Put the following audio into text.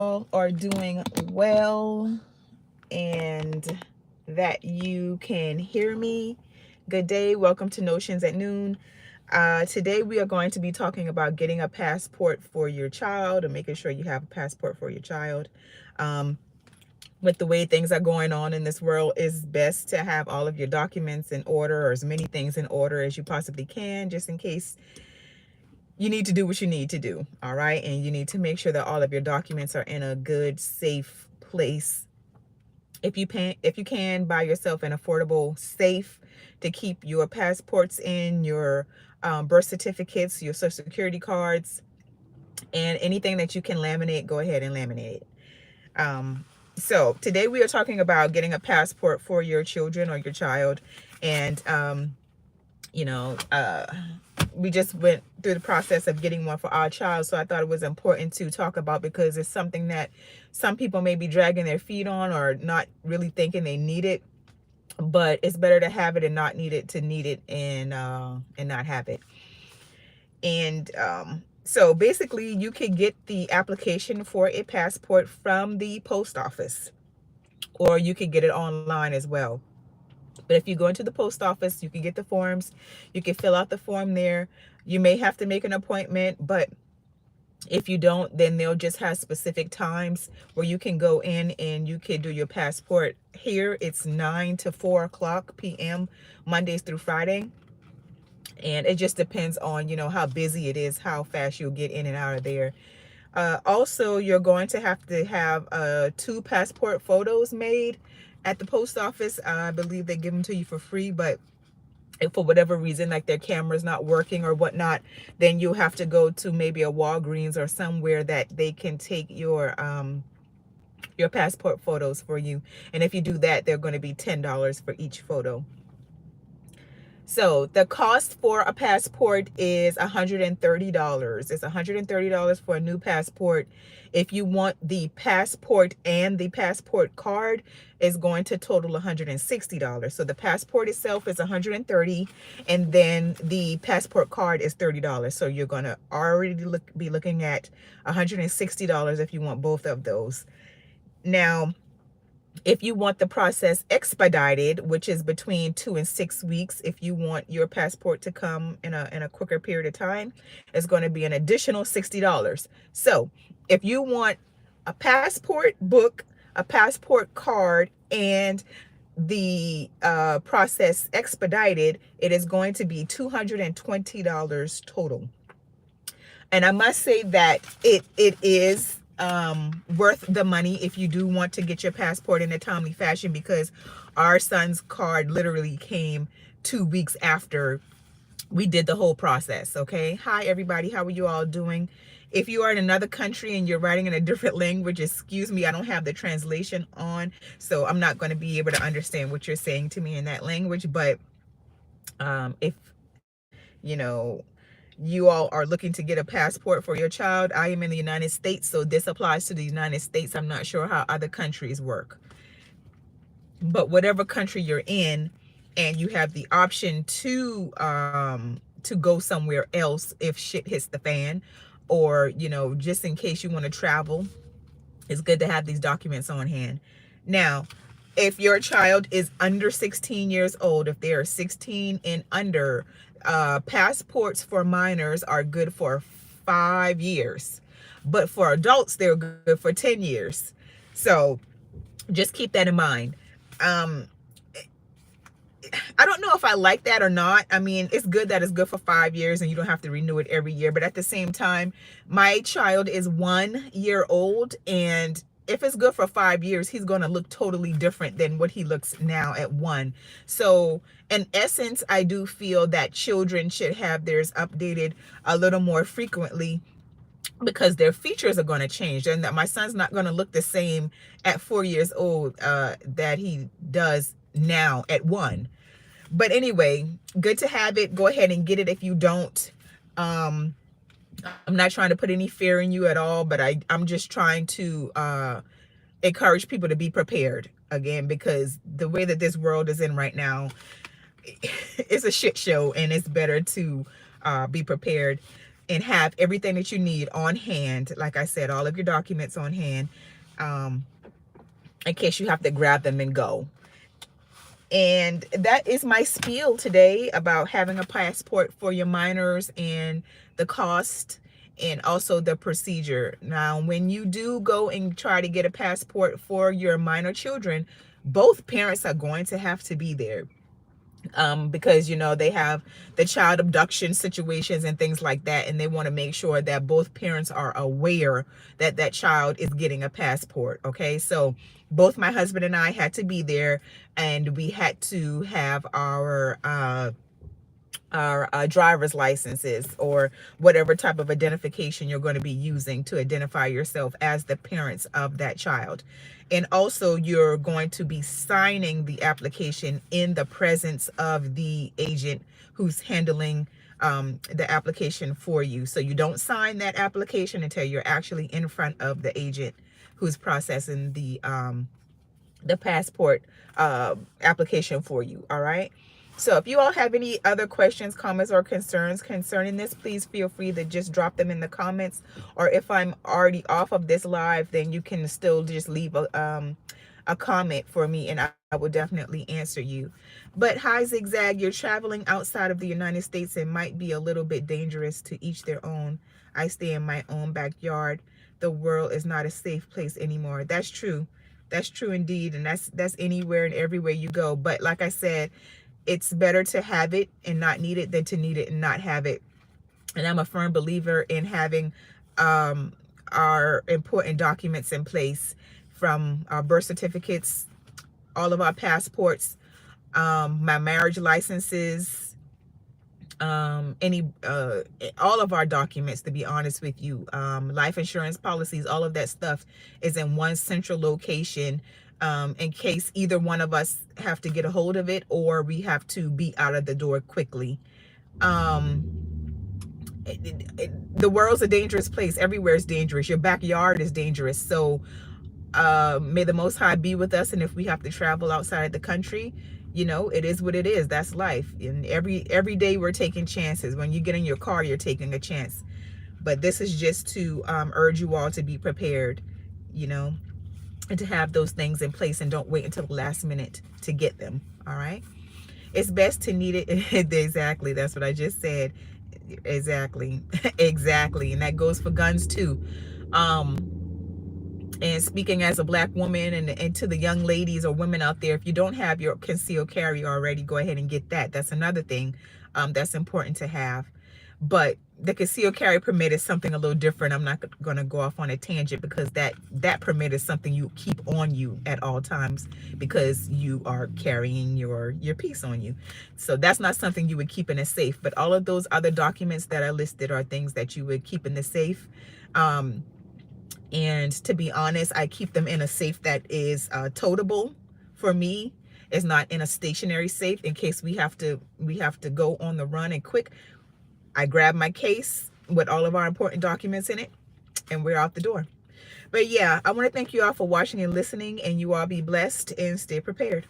are doing well and that you can hear me. Good day. Welcome to Notions at Noon. Today we are going to be talking about getting a passport for your child and making sure you have a passport for your child. With the way things are going on in this world, it's best to have all of your documents in order, or as many things in order as you possibly can, just in case you need to do what you need to do. All right. And you need to make sure that all of your documents are in a good, safe place. If you can buy yourself an affordable safe to keep your passports in, your birth certificates, your social security cards, and anything that you can laminate, go ahead and laminate it. So today we are talking about getting a passport for your children or your child. And you know, we just went through the process of getting one for our child, so I thought it was important to talk about, because it's something that some people may be dragging their feet on or not really thinking they need it. But it's better to have it and not need it, to need it and not have it. And so basically you can get the application for a passport from the post office, or you can get it online as well. But if you go into the post office, you can get the forms. You can fill out the form there. You may have to make an appointment, but if you don't, then they'll just have specific times where you can go in and you can do your passport. Here it's 9 to 4 o'clock p.m. Mondays through Friday. And it just depends on, how busy it is, how fast you'll get in and out of there. Also, you're going to have 2 passport photos made at the post office. I believe they give them to you for free, but if for whatever reason, like their camera's not working or whatnot, then you'll have to go to maybe a Walgreens or somewhere that they can take your passport photos for you. And if you do that, they're going to be $10 for each photo. So the cost for a passport is $130. It's $130 for a new passport. If you want the passport and the passport card, is going to total $160. So the passport itself is $130, and then the passport card is $30. So you're going to already be looking at $160 if you want both of those. Now, if you want the process expedited, which is between 2 and 6 weeks, if you want your passport to come in a quicker period of time, it's going to be an additional $60. So if you want a passport book, a passport card, and the process expedited, it is going to be $220 total. And I must say that it is worth the money if you do want to get your passport in a timely fashion, because our son's card literally came 2 weeks after we did the whole process. Okay. Hi everybody, how are you all doing? If you are in another country and you're writing in a different language, excuse me, I don't have the translation on, so I'm not going to be able to understand what you're saying to me in that language. But if you all are looking to get a passport for your child, I am in the United States, so this applies to the United States. I'm not sure how other countries work, but whatever country you're in, and you have the option to go somewhere else if shit hits the fan, or just in case you want to travel, it's good to have these documents on hand. Now, if your child is under 16 years old, if they are 16 and under, passports for minors are good for 5 years, but for adults they're good for 10 years. So just keep that in mind. I don't know if I like that or not. I mean, it's good that it's good for 5 years and you don't have to renew it every year, but at the same time, my child is 1 year old, and if it's good for 5 years, he's going to look totally different than what he looks now at 1. So in essence, I do feel that children should have theirs updated a little more frequently, because their features are going to change, and that my son's not going to look the same at 4 years old that he does now at 1. But anyway, good to have it. Go ahead and get it if you don't. I'm not trying to put any fear in you at all, but I'm just trying to encourage people to be prepared, again, because the way that this world is in right now, it's a shit show, and it's better to be prepared. and have everything that you need on hand. Like I said, all of your documents on hand, um, in case you have to grab them and go. And that is my spiel today about having a passport for your minors and the cost and also the procedure. Now, when you do go and try to get a passport for your minor children, both parents are going to have to be there, because you know they have the child abduction situations and things like that, and they want to make sure that both parents are aware that that child is getting a passport. Okay, so both my husband and I had to be there, and we had to have our driver's licenses or whatever type of identification you're going to be using to identify yourself as the parents of that child. And also you're going to be signing the application in the presence of the agent who's handling the application for you. So you don't sign that application until you're actually in front of the agent who's processing the passport application for you. All right. So if you all have any other questions, comments, or concerns concerning this, please feel free to just drop them in the comments. Or if I'm already off of this live, then you can still just leave a comment for me, and I will definitely answer you. But hi, Zigzag, you're traveling outside of the United States and might be a little bit dangerous. To each their own. I stay in my own backyard. The world is not a safe place anymore. That's true. That's true indeed. And that's anywhere and everywhere you go. But like I said, it's better to have it and not need it than to need it and not have it. And I'm a firm believer in having our important documents in place, from our birth certificates, all of our passports, my marriage licenses, all of our documents, to be honest with you, life insurance policies, all of that stuff is in one central location, in case either one of us have to get a hold of it or we have to be out of the door quickly. The world's a dangerous place. Everywhere is dangerous. Your backyard is dangerous. So may the Most High be with us. And if we have to travel outside the country, you know, it is what it is. That's life. And every day we're taking chances. When you get in your car, you're taking a chance. But this is just to urge you all to be prepared, you know, and to have those things in place, and don't wait until the last minute to get them. All right. It's best to need it. Exactly. That's what I just said. Exactly. Exactly. And that goes for guns too. And speaking as a Black woman, and to the young ladies or women out there, if you don't have your concealed carry already, go ahead and get that. That's another thing that's important to have. But the concealed carry permit is something a little different. I'm not going to go off on a tangent, because that permit is something you keep on you at all times, because you are carrying your piece on you. So that's not something you would keep in a safe. But all of those other documents that are listed are things that you would keep in the safe. And to be honest, I keep them in a safe that is toteable for me. It's not in a stationary safe in case we have to go on the run and quick. I grab my case with all of our important documents in it, and we're out the door. But yeah, I want to thank you all for watching and listening, and you all be blessed and stay prepared.